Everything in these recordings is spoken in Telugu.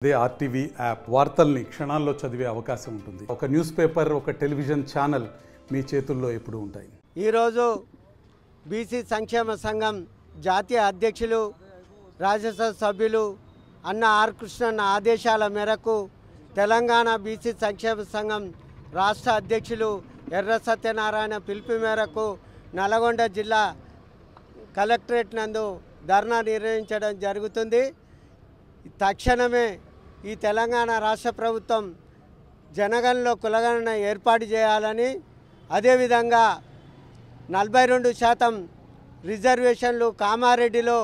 అదే ఆర్టీవీ యాప్ వార్తల్ని క్షణాల్లో చదివే అవకాశం ఉంటుంది. ఒక న్యూస్ పేపర్, ఒక టెలివిజన్ ఛానల్ మీ చేతుల్లో ఎప్పుడూ ఉంటాయి. ఈరోజు బీసీ సంక్షేమ సంఘం జాతీయ అధ్యక్షులు, రాజ్యసభ సభ్యులు అన్న ఆర్ కృష్ణన్న ఆదేశాల మేరకు తెలంగాణ బీసీ సంక్షేమ సంఘం రాష్ట్ర అధ్యక్షులు ఎర్ర సత్యనారాయణ పిలుపు మేరకు నల్గొండ జిల్లా కలెక్టరేట్ నందు ధర్నా నిర్వహించడం జరుగుతుంది. తక్షణమే ఈ తెలంగాణ రాష్ట్ర ప్రభుత్వం జనగణనలో కులగణన ఏర్పాటు చేయాలని, అదేవిధంగా 42% రిజర్వేషన్లు కామారెడ్డిలో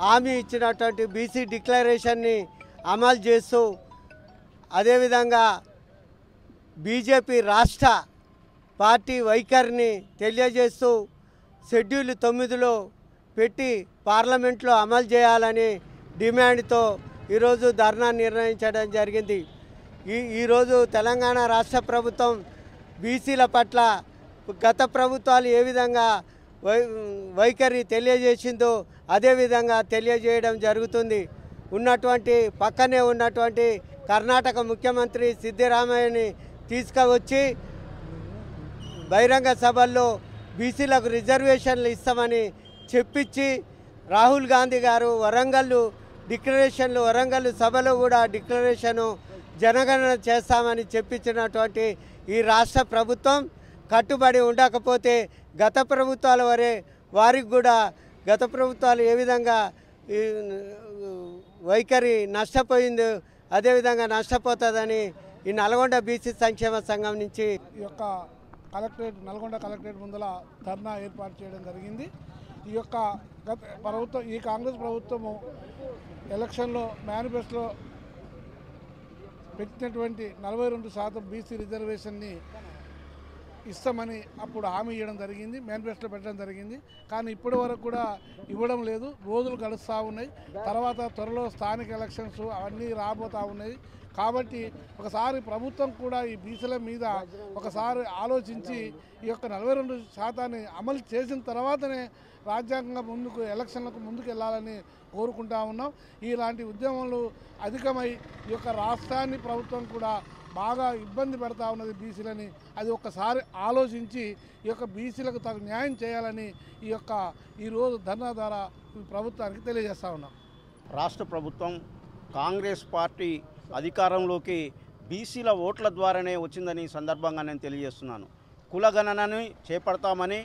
హామీ ఇచ్చినటువంటి బీసీ డిక్లరేషన్ని అమలు చేస్తూ, అదేవిధంగా బీజేపీ రాష్ట్ర పార్టీ వైఖరిని తెలియజేస్తూ షెడ్యూల్ 9లో పెట్టి పార్లమెంట్లో అమలు చేయాలని డిమాండ్తో ఈరోజు ధర్నా నిర్వహించడం జరిగింది. ఈరోజు తెలంగాణ రాష్ట్ర ప్రభుత్వం బీసీల పట్ల గత ప్రభుత్వాలు ఏ విధంగా వైఖరి తెలియజేసిందో అదేవిధంగా తెలియజేయడం జరుగుతుంది. పక్కనే ఉన్నటువంటి కర్ణాటక ముఖ్యమంత్రి సిద్ధరామయ్యని తీసుకువచ్చి బహిరంగ సభల్లో బీసీలకు రిజర్వేషన్లు ఇస్తామని చెప్పించి, రాహుల్ గాంధీ గారు వరంగల్ సభలో కూడా డిక్లరేషను జనగణన చేస్తామని చెప్పించినటువంటి ఈ రాష్ట్ర ప్రభుత్వం కట్టుబడి ఉండకపోతే గత ప్రభుత్వాల వారికి కూడా గత ప్రభుత్వాలు ఏ విధంగా వైఖరి నష్టపోయిందో అదేవిధంగా నష్టపోతుందని ఈ నల్గొండ బీసీ సంక్షేమ సంఘం నుంచి నల్గొండ కలెక్టరేట్ ముందల ధర్నా ఏర్పాటు చేయడం జరిగింది. ఈ కాంగ్రెస్ ప్రభుత్వము ఎలక్షన్లో మేనిఫెస్టోలో పెట్టినటువంటి 42% బీసీ రిజర్వేషన్ని ఇస్తామని అప్పుడు హామీ ఇవ్వడం జరిగింది, మేనిఫెస్టోలో పెట్టడం జరిగింది. కానీ ఇప్పటి వరకు కూడా ఇవ్వడం లేదు. రోజులు గడుస్తూ ఉన్నాయి. తర్వాత త్వరలో స్థానిక ఎలక్షన్స్ అవన్నీ రాబోతూ ఉన్నాయి. కాబట్టి ఒకసారి ప్రభుత్వం కూడా ఈ బీసీల మీద ఒకసారి ఆలోచించి ఈ యొక్క 42% అమలు చేసిన తర్వాతనే రాజ్యాంగంగా ఎలక్షన్లకు ముందుకు వెళ్ళాలని కోరుకుంటా ఉన్నాం. ఇలాంటి ఉద్యమాలు అధికమై ఈ యొక్క రాష్ట్రాన్ని ప్రభుత్వం కూడా బాగా ఇబ్బంది పెడతా ఉన్నది బీసీలని. అది ఒక్కసారి ఆలోచించి ఈ యొక్క బీసీలకు తగు న్యాయం చేయాలని ఈరోజు ధర్నా ద్వారా ప్రభుత్వానికి తెలియజేస్తూ ఉన్నాం. రాష్ట్ర ప్రభుత్వం కాంగ్రెస్ పార్టీ అధికారంలోకి బీసీల ఓట్ల ద్వారానే వచ్చిందని సందర్భంగా నేను తెలియజేస్తున్నాను. కులగణనని చేపడతామని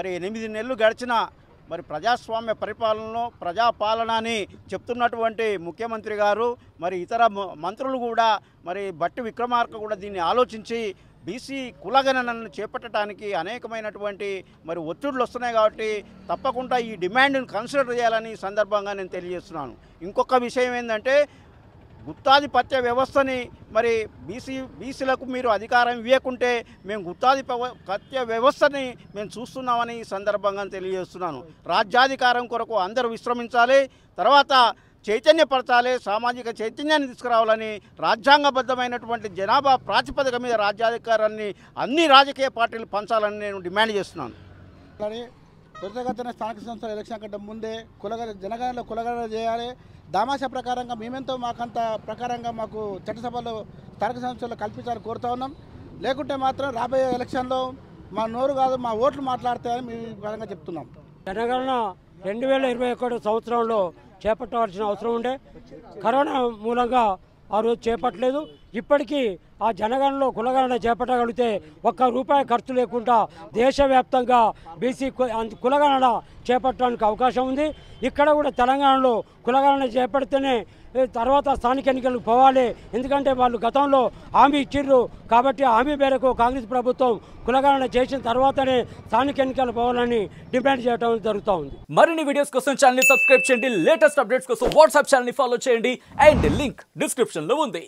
8 నెలలు గడిచిన ప్రజాస్వామ్య పరిపాలనలో ప్రజాపాలన అని చెప్తున్నటువంటి ముఖ్యమంత్రి గారు ఇతర మంత్రులు కూడా బట్టి విక్రమార్క కూడా దీన్ని ఆలోచించి బీసీ కులగణనను చేపట్టడానికి అనేకమైనటువంటి ఒత్తిడులు వస్తున్నాయి. కాబట్టి తప్పకుండా ఈ డిమాండ్ను కన్సిడర్ చేయాలని సందర్భంగా నేను తెలియజేస్తున్నాను. ఇంకొక విషయం ఏంటంటే, గుత్తాధిపత్య వ్యవస్థని బీసీలకు మీరు అధికారం ఇవ్వకుంటే మేము గుత్తాధిపత్య వ్యవస్థని మేము చూస్తున్నామని ఈ సందర్భంగా తెలియజేస్తున్నాను. రాజ్యాధికారం కొరకు అందరూ విశ్రమించాలి, తర్వాత చైతన్యపరచాలి, సామాజిక చైతన్యాన్ని తీసుకురావాలని, రాజ్యాంగబద్ధమైనటువంటి జనాభా ప్రాతిపదిక మీద రాజ్యాధికారాన్ని అన్ని రాజకీయ పార్టీలు పంచాలని నేను డిమాండ్ చేస్తున్నాను. త్వరితగతిన స్థానిక సంస్థల ఎలక్షన్ కంటే ముందే జనగణనలో కులగణన చేయాలి. దామాషా ప్రకారంగా మేమెంతో మాకంత ప్రకారంగా మాకు చట్టసభలో స్థానిక సంస్థలు కల్పించాలని కోరుతా ఉన్నాం. లేకుంటే మాత్రం రాబోయే ఎలక్షన్లో మా నోరు కాదు మా ఓట్లు మాట్లాడతాయని మేము పరంగా చెప్తున్నాం. జనగణన 2021 సంవత్సరంలో చేపట్టవలసిన అవసరం ఉండే, కరోనా మూలంగా ఆ రోజు చేపట్టలేదు. ఇప్పటికీ ఆ జనగణనలో కులగణన చేపట్టగలిగితే ₹1 ఖర్చు లేకుండా దేశవ్యాప్తంగా బీసీ కులగణన చేపట్టడానికి అవకాశం ఉంది. ఇక్కడ కూడా తెలంగాణలో కులగణన చేపడితేనే తర్వాత స్థానిక ఎన్నికలకు పోవాలి. ఎందుకంటే వాళ్ళు గతంలో హామీ ఇచ్చిర్రు. కాబట్టి హామీ మేరకు కాంగ్రెస్ ప్రభుత్వం కులగణన చేసిన తర్వాతనే స్థానిక ఎన్నికలు పోవాలని డిమాండ్ చేయడం జరుగుతూ ఉంది. మరిన్ని వీడియోస్ కోసం ఛానల్ సబ్స్క్రైబ్ చేయండి. లేటెస్ట్ అప్డేట్స్ కోసం వాట్సాప్ ఛానల్ ఫాలో చేయండి. అండ్ లింక్ డిస్క్రిప్షన్ లో ఉంది.